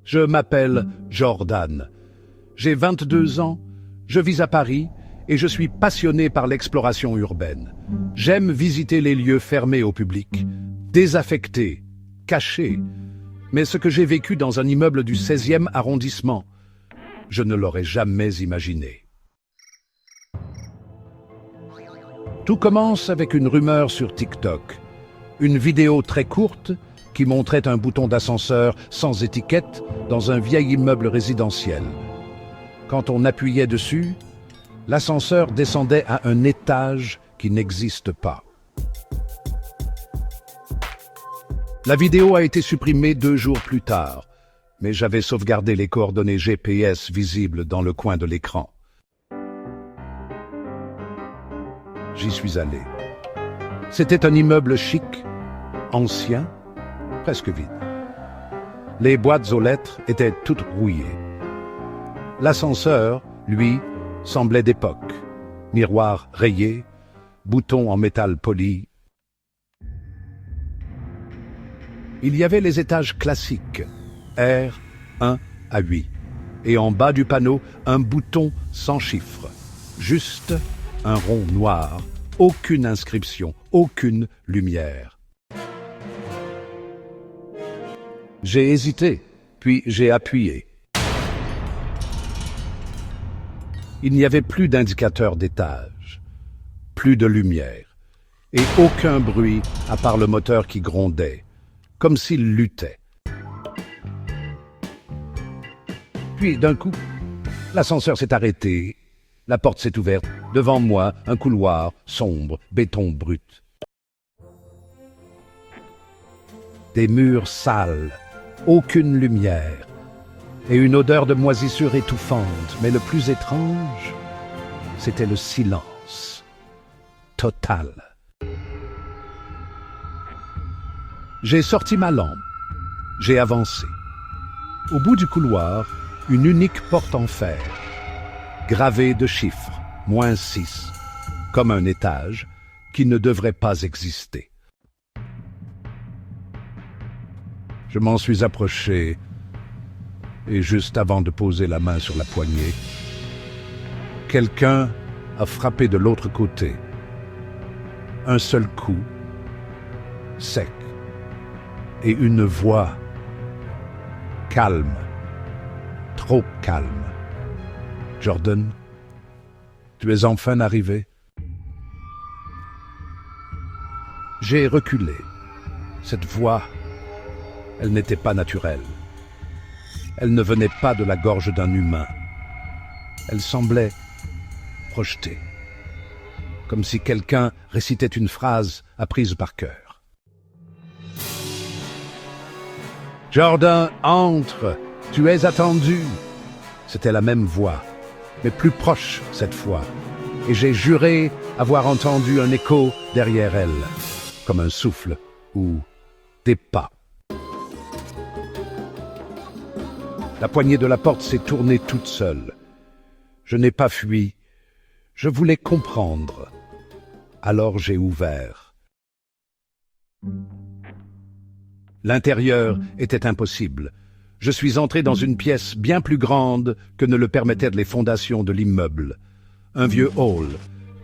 Je m'appelle Jordan. J'ai 22 ans, je vis à Paris et je suis passionné par l'exploration urbaine. J'aime visiter les lieux fermés au public, désaffectés, cachés. Mais ce que j'ai vécu dans un immeuble du 16e arrondissement, je ne l'aurais jamais imaginé. Tout commence avec une rumeur sur TikTok. Une vidéo très courte qui montrait un bouton d'ascenseur sans étiquette dans un vieil immeuble résidentiel. Quand on appuyait dessus, l'ascenseur descendait à un étage qui n'existe pas. La vidéo a été supprimée 2 jours plus tard, mais j'avais sauvegardé les coordonnées GPS visibles dans le coin de l'écran. J'y suis allé. C'était un immeuble chic, ancien, presque vide. Les boîtes aux lettres étaient toutes rouillées. L'ascenseur, lui, semblait d'époque. Miroir rayé, boutons en métal poli. Il y avait les étages classiques, R 1 à 8, et en bas du panneau, un bouton sans chiffre, juste un rond noir, aucune inscription, aucune lumière. J'ai hésité, puis j'ai appuyé. Il n'y avait plus d'indicateur d'étage, plus de lumière, et aucun bruit à part le moteur qui grondait, comme s'il luttait. Puis, d'un coup, l'ascenseur s'est arrêté, la porte s'est ouverte, devant moi, un couloir sombre, béton brut. Des murs sales, aucune lumière, et une odeur de moisissure étouffante, mais le plus étrange, c'était le silence total. J'ai sorti ma lampe, j'ai avancé. Au bout du couloir, une unique porte en fer, gravée de chiffres, -6, comme un étage qui ne devrait pas exister. Je m'en suis approché, et juste avant de poser la main sur la poignée, quelqu'un a frappé de l'autre côté. Un seul coup, sec, et une voix calme, trop calme. « Jordan, tu es enfin arrivé ?» J'ai reculé. Cette voix, elle n'était pas naturelle. Elle ne venait pas de la gorge d'un humain. Elle semblait projetée, comme si quelqu'un récitait une phrase apprise par cœur. « Jordan, entre, tu es attendu !» C'était la même voix, mais plus proche cette fois, et j'ai juré avoir entendu un écho derrière elle, comme un souffle ou des pas. La poignée de la porte s'est tournée toute seule. Je n'ai pas fui, je voulais comprendre. Alors j'ai ouvert. L'intérieur était impossible. Je suis entré dans une pièce bien plus grande que ne le permettaient les fondations de l'immeuble. Un vieux hall,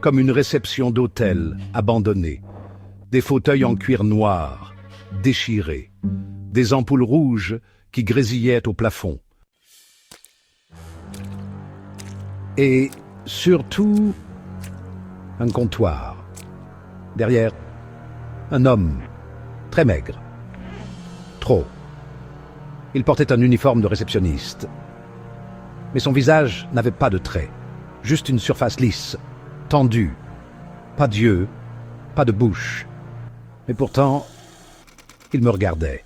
comme une réception d'hôtel, abandonnée. Des fauteuils en cuir noir, déchirés. Des ampoules rouges qui grésillaient au plafond. Et surtout, un comptoir. Derrière, un homme, très maigre. Trop. Il portait un uniforme de réceptionniste. Mais son visage n'avait pas de traits, juste une surface lisse, tendue. Pas d'yeux, pas de bouche. Mais pourtant, il me regardait.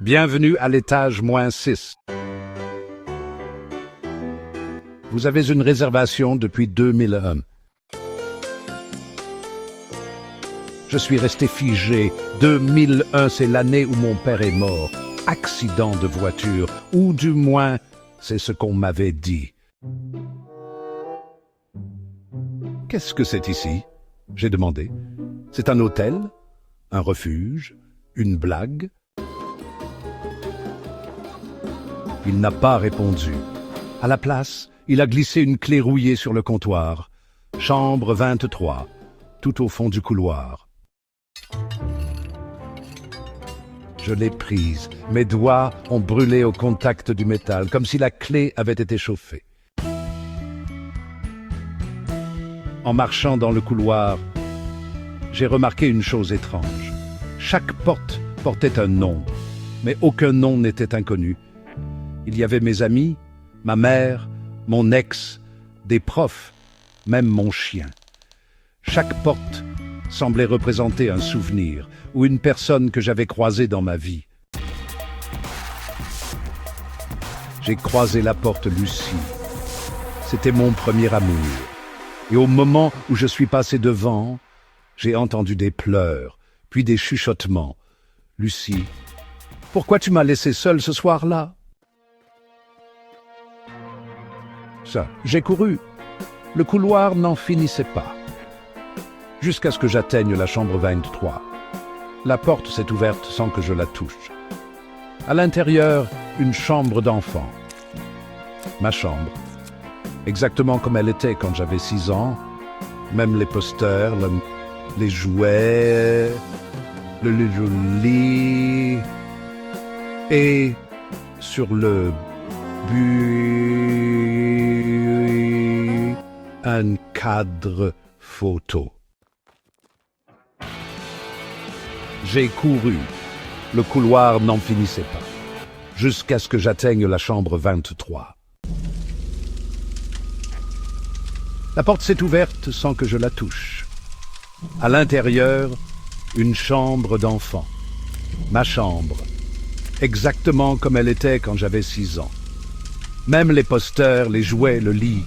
Bienvenue à l'étage -6. Vous avez une réservation depuis 2001. Je suis resté figé. 2001, c'est l'année où mon père est mort. Accident de voiture, ou du moins, c'est ce qu'on m'avait dit. Qu'est-ce que c'est ici? J'ai demandé. C'est un hôtel? Un refuge? Une blague? Il n'a pas répondu. À la place, il a glissé une clé rouillée sur le comptoir. Chambre 23, tout au fond du couloir. Je l'ai prise. Mes doigts ont brûlé au contact du métal, comme si la clé avait été chauffée. En marchant dans le couloir, j'ai remarqué une chose étrange. Chaque porte portait un nom, mais aucun nom n'était inconnu. Il y avait mes amis, ma mère, mon ex, des profs, même mon chien. Chaque porte semblait représenter un souvenir ou une personne que j'avais croisée dans ma vie. J'ai croisé la porte Lucie. C'était mon premier amour. Et au moment où je suis passé devant, j'ai entendu des pleurs, puis des chuchotements. « Lucie, pourquoi tu m'as laissé seule ce soir-là » Ça, j'ai couru. Le couloir n'en finissait pas. Jusqu'à ce que j'atteigne la chambre 23. La porte s'est ouverte sans que je la touche. À l'intérieur, une chambre d'enfant. Ma chambre. Exactement comme elle était quand j'avais 6 ans. Même les posters, les jouets, le lit. Et sur le but, un cadre photo. J'ai couru. Le couloir n'en finissait pas. Jusqu'à ce que j'atteigne la chambre 23. La porte s'est ouverte sans que je la touche. À l'intérieur, une chambre d'enfant. Ma chambre. Exactement comme elle était quand j'avais 6 ans. Même les posters, les jouets, le lit.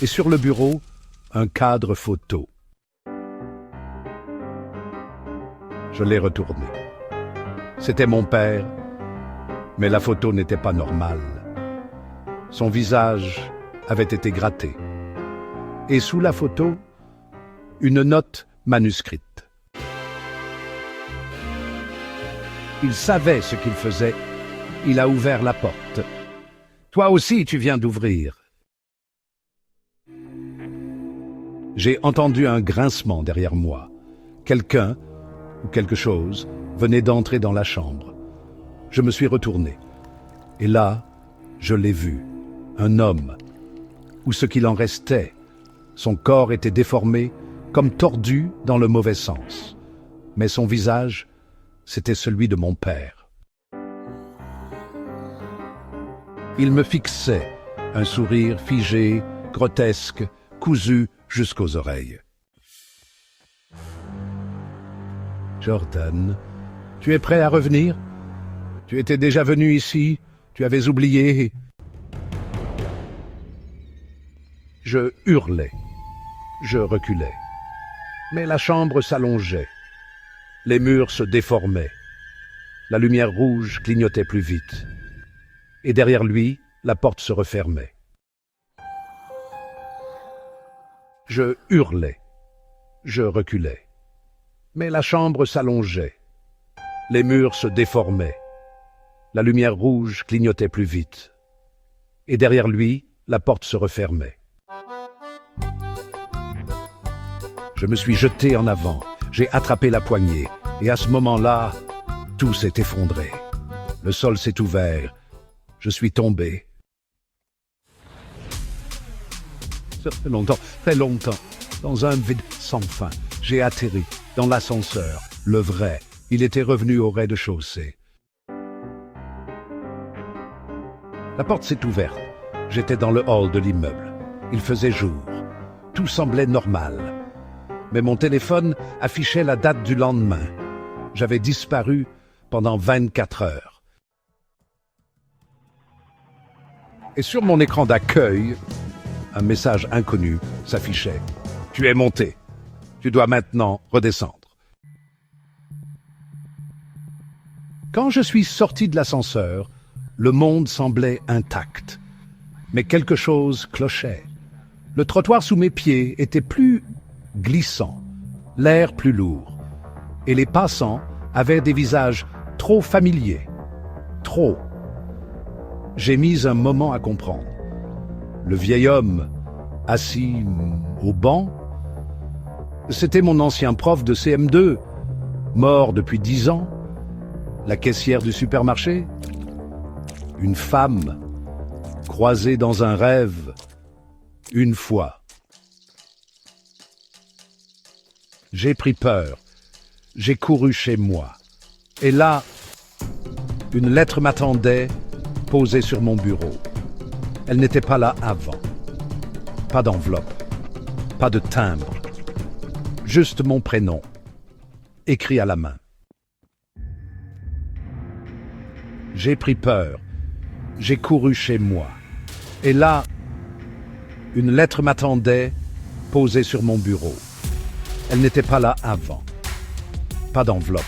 Et sur le bureau, un cadre photo. Je l'ai retourné. C'était mon père, mais la photo n'était pas normale. Son visage avait été gratté. Et sous la photo, une note manuscrite. Il savait ce qu'il faisait. Il a ouvert la porte. Toi aussi, tu viens d'ouvrir. J'ai entendu un grincement derrière moi. Quelqu'un, ou quelque chose, venait d'entrer dans la chambre. Je me suis retourné. Et là, je l'ai vu. Un homme. Ou ce qu'il en restait. Son corps était déformé, comme tordu dans le mauvais sens. Mais son visage, c'était celui de mon père. Il me fixait, un sourire figé, grotesque, cousu jusqu'aux oreilles. Jordan, tu es prêt à revenir? Tu étais déjà venu ici, tu avais oublié. Je hurlais, je reculais. Mais la chambre s'allongeait. Les murs se déformaient. La lumière rouge clignotait plus vite. Et derrière lui, la porte se refermait. Je hurlais, je reculais. Mais la chambre s'allongeait. Les murs se déformaient. La lumière rouge clignotait plus vite. Et derrière lui, la porte se refermait. Je me suis jeté en avant, j'ai attrapé la poignée, et à ce moment-là, tout s'est effondré. Le sol s'est ouvert, je suis tombé. Ça fait longtemps, dans un vide sans fin. J'ai atterri dans l'ascenseur, le vrai. Il était revenu au rez-de-chaussée. La porte s'est ouverte. J'étais dans le hall de l'immeuble. Il faisait jour. Tout semblait normal. Mais mon téléphone affichait la date du lendemain. J'avais disparu pendant 24 heures. Et sur mon écran d'accueil, un message inconnu s'affichait. « Tu es monté. Tu dois maintenant redescendre. » Quand je suis sorti de l'ascenseur, le monde semblait intact. Mais quelque chose clochait. Le trottoir sous mes pieds était plus glissant, l'air plus lourd. et les passants avaient des visages trop familiers. Trop. J'ai mis un moment à comprendre. Le vieil homme, assis au banc, c'était mon ancien prof de CM2, mort depuis 10 ans. La caissière du supermarché, une femme, croisée dans un rêve, une fois. J'ai pris peur, j'ai couru chez moi. Et là, une lettre m'attendait, posée sur mon bureau. Elle n'était pas là avant. Pas d'enveloppe, pas de timbre. Juste mon prénom, écrit à la main. J'ai pris peur, j'ai couru chez moi. Et là, une lettre m'attendait, posée sur mon bureau. Elle n'était pas là avant. Pas d'enveloppe,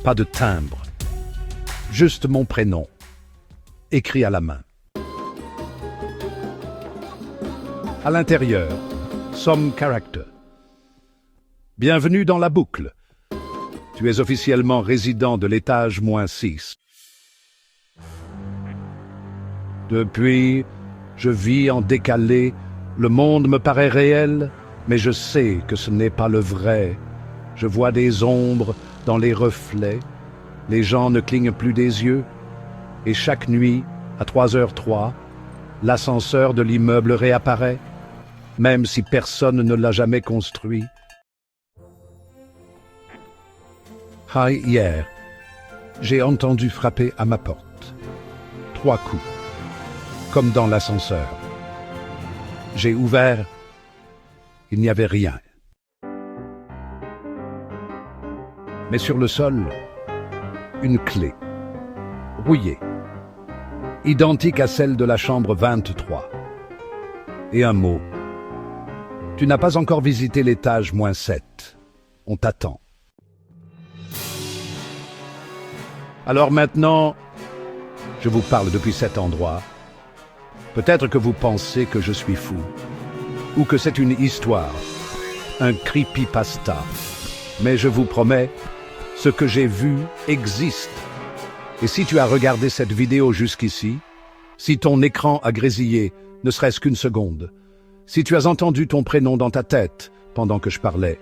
pas de timbre. Juste mon prénom, écrit à la main. À l'intérieur, some character. Bienvenue dans la boucle. Tu es officiellement résident de l'étage -6. Depuis, je vis en décalé, le monde me paraît réel, mais je sais que ce n'est pas le vrai. Je vois des ombres dans les reflets, les gens ne clignent plus des yeux, et chaque nuit, à 3h03, l'ascenseur de l'immeuble réapparaît, même si personne ne l'a jamais construit. Hier, j'ai entendu frapper à ma porte. 3 coups, comme dans l'ascenseur. J'ai ouvert, il n'y avait rien. Mais sur le sol, une clé, rouillée, identique à celle de la chambre 23. Et un mot. Tu n'as pas encore visité l'étage -7. On t'attend. Alors maintenant, je vous parle depuis cet endroit. Peut-être que vous pensez que je suis fou, ou que c'est une histoire, un creepypasta. Mais je vous promets, ce que j'ai vu existe. Et si tu as regardé cette vidéo jusqu'ici, si ton écran a grésillé, ne serait-ce qu'une seconde, si tu as entendu ton prénom dans ta tête pendant que je parlais,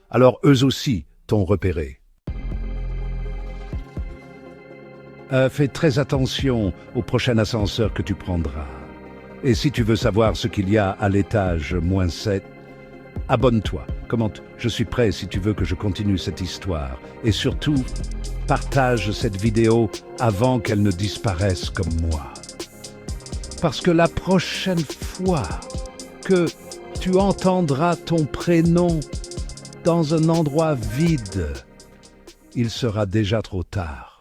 alors eux aussi t'ont repéré. Fais très attention au prochain ascenseur que tu prendras. Et si tu veux savoir ce qu'il y a à l'étage -7, abonne-toi, commente, je suis prêt si tu veux que je continue cette histoire. Et surtout, partage cette vidéo avant qu'elle ne disparaisse comme moi. Parce que la prochaine fois que tu entendras ton prénom dans un endroit vide, il sera déjà trop tard.